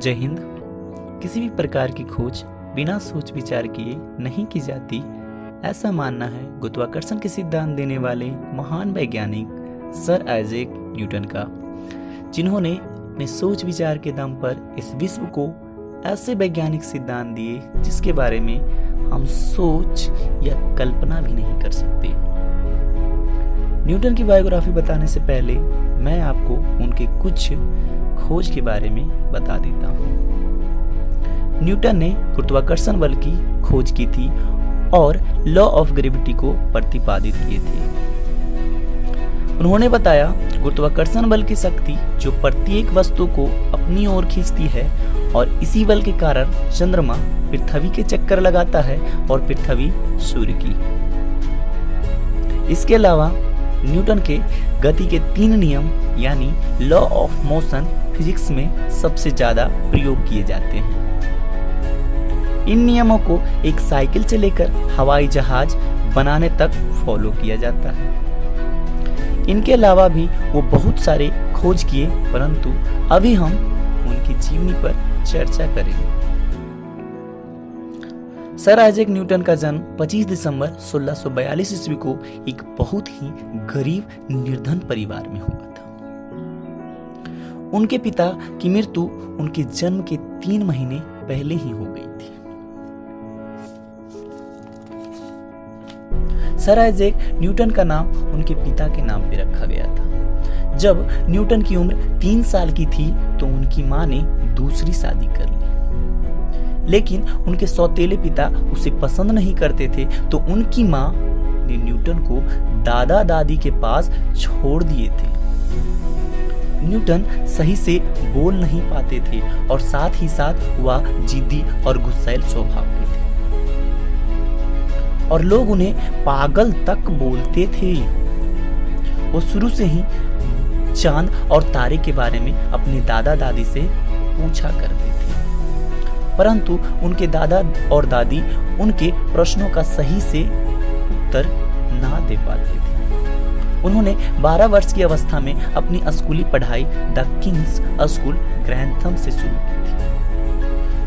जय हिंद। किसी भी प्रकार की खोज बिना सोच विचार किए नहीं की जाती, ऐसा मानना है गुरुत्वाकर्षण के सिद्धांत देने वाले महान वैज्ञानिक सर आइजैक न्यूटन का, जिन्होंने अपने सोच विचार के दम पर इस विश्व को ऐसे वैज्ञानिक सिद्धांत दिए जिसके बारे में हम सोच या कल्पना भी नहीं कर सकते। न्यूटन की बायोग्राफी बताने से पहले मैं आपको उनके कुछ खोज के बारे में बता देता हूँ। न्यूटन ने गुरुत्वाकर्षण बल की खोज की थी और लॉ ऑफ ग्रेविटी को प्रतिपादित किए थे। उन्होंने बताया गुरुत्वाकर्षण बल की शक्ति जो प्रत्येक वस्तु को अपनी ओर खींचती है और इसी बल के कारण चंद्रमा पृथ्वी के चक्कर लगाता है और पृथ्वी सूर्य की। इसके अलावा न्यूटन के गति के 3 नियम यानी लॉ ऑफ मोशन फिजिक्स में सबसे ज्यादा प्रयोग किए जाते हैं। इन नियमों को एक साइकिल से लेकर हवाई जहाज बनाने तक फॉलो किया जाता है। इनके अलावा भी वो बहुत सारे खोज किए, परंतु अभी हम उनकी जीवनी पर चर्चा करेंगे। सर आइजैक न्यूटन का जन्म 25 दिसंबर 1642 ईस्वी को एक बहुत ही गरीब निर्धन परिवार में हुआ था। उनके पिता की मृत्यु उनके जन्म के 3 महीने पहले ही हो गई थी। सर आइजैक न्यूटन का नाम उनके पिता के नाम पे रखा गया था। जब न्यूटन की उम्र 3 साल की थी तो उनकी मां ने दूसरी शादी कर ली, लेकिन उनके सौतेले पिता उसे पसंद नहीं करते थे, तो उनकी मां ने न्यूटन को दादा दादी के पास छोड़ दिए थे। न्यूटन सही से बोल नहीं पाते थे और साथ ही साथ वह जिद्दी और गुस्सैल स्वभाव के थे और लोग उन्हें पागल तक बोलते थे। वो शुरू से ही चांद और तारे के बारे में अपने दादा दादी से पूछा करते थे, परंतु उनके दादा और दादी उनके प्रश्नों का सही से उत्तर ना दे पाते थे। उन्होंने 12 वर्ष की अवस्था में अपनी स्कूली पढ़ाई द किंग्स स्कूल ग्रैंथम से शुरू की थी।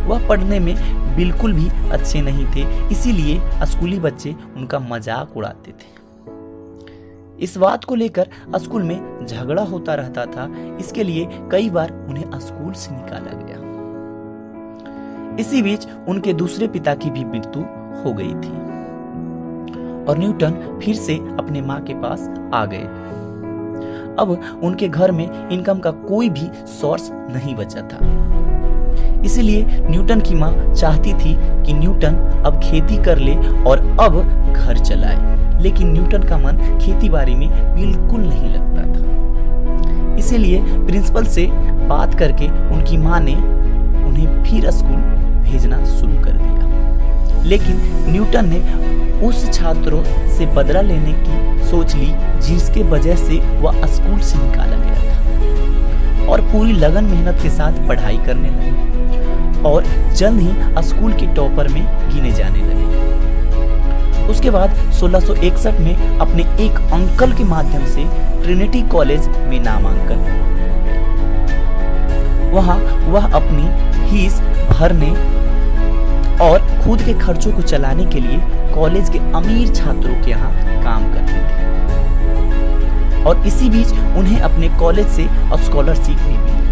वह पढ़ने में बिल्कुल भी अच्छे नहीं थे, इसीलिए स्कूली बच्चे उनका मजाक उड़ाते थे। इस बात को लेकर स्कूल में झगड़ा होता रहता था, इसके लिए कई बार उन्हें स्कूल से निकाला गया। इसी बीच उनके दूसरे पिता की भी मृत्यु हो गई थी और न्यूटन फिर से अपने मां के पास आ गए। अब उनके घर में इनकम का कोई भी सोर्स नहीं बचा था, इसलिए न्यूटन की मां चाहती थी कि न्यूटन अब खेती कर ले और अब घर चलाए, लेकिन न्यूटन का मन खेती बाड़ी में बिल्कुल नहीं लगता था। इसीलिए प्रिंसिपल से बात करके उनकी मां ने उन्हें फिर स्कूल भेजना शुरू कर दिया, लेकिन न्यूटन ने उस छात्रों से बदला लेने की सोच ली जिसके वजह से वह स्कूल से निकाला गया था और पूरी लगन मेहनत के साथ पढ़ाई करने लगे और जल्द ही स्कूल के टॉपर में गिने जाने लगे। उसके बाद 1661 में अपने एक अंकल के माध्यम से ट्रिनिटी कॉलेज में नामांकन। वहां वह अपनी फीस भरने और खुद के खर्चों को चलाने के लिए कॉलेज के अमीर छात्रों के यहाँ काम करते थे और इसी बीच उन्हें अपने कॉलेज से स्कॉलरशिप भी मिली,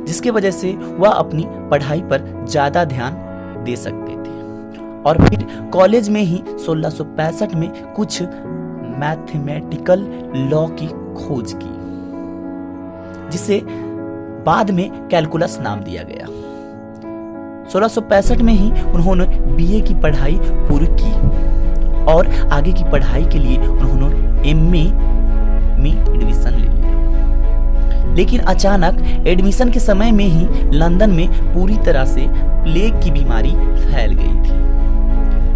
जिसके वजह से वह अपनी पढ़ाई पर ज्यादा ध्यान दे सकते थे। और फिर कॉलेज में ही 1665 में कुछ मैथमेटिकल लॉ की खोज की, जिसे बाद में कैलकुलस नाम दिया गया। 1665 में ही उन्होंने बीए की पढ़ाई पूरी की और आगे की पढ़ाई के लिए उन्होंने एमए में एडमिशन ले लिया, लेकिन अचानक एडमिशन के समय में ही लंदन में पूरी तरह से प्लेग की बीमारी फैल गई थी,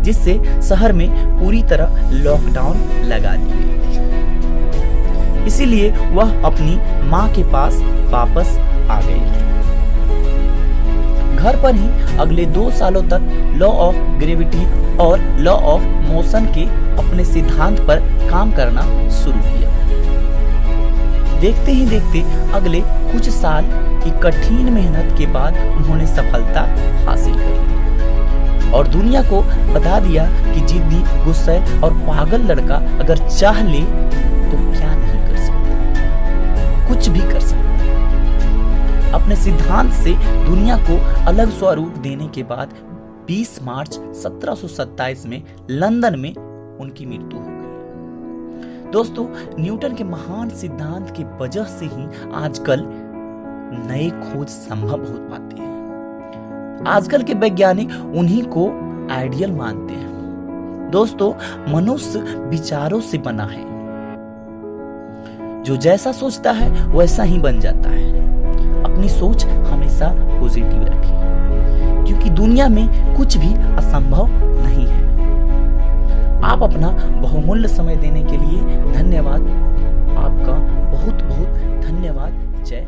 जिससे शहर में पूरी तरह लॉकडाउन लगा दी गई थी। इसीलिए वह अपनी मां के पास वापस आ गए थे। घर पर ही अगले 2 सालों तक लॉ ऑफ ग्रेविटी और लॉ ऑफ मोशन के अपने सिद्धांत पर काम करना शुरू किया। देखते ही देखते अगले कुछ साल कि कठिन मेहनत के बाद उन्होंने सफलता हासिल करी और दुनिया को बता दिया कि जिद्दी, गुस्से और पागल लड़का अगर चाह ले तो क्या नहीं कर सकता, कुछ भी कर सकता। अपने सिद्धांत से दुनिया को अलग स्वरूप देने के बाद 20 मार्च 1727 में लंदन में उनकी मृत्यु हो गई। दोस्तों, न्यूटन के महान सिद्धांत की वजह से ही आजकल नए खोज संभव हो पाते हैं। आजकल के वैज्ञानिक उन्हीं को आइडियल मानते हैं। दोस्तों, मनुष्य विचारों से बना है, जो जैसा सोचता है वैसा ही बन जाता है। अपनी सोच हमेशा पॉजिटिव रखें, क्योंकि दुनिया में कुछ भी असंभव नहीं है। आप अपना बहुमूल्य समय देने के लिए धन्यवाद। आपका बहुत बहुत धन्यवाद। जय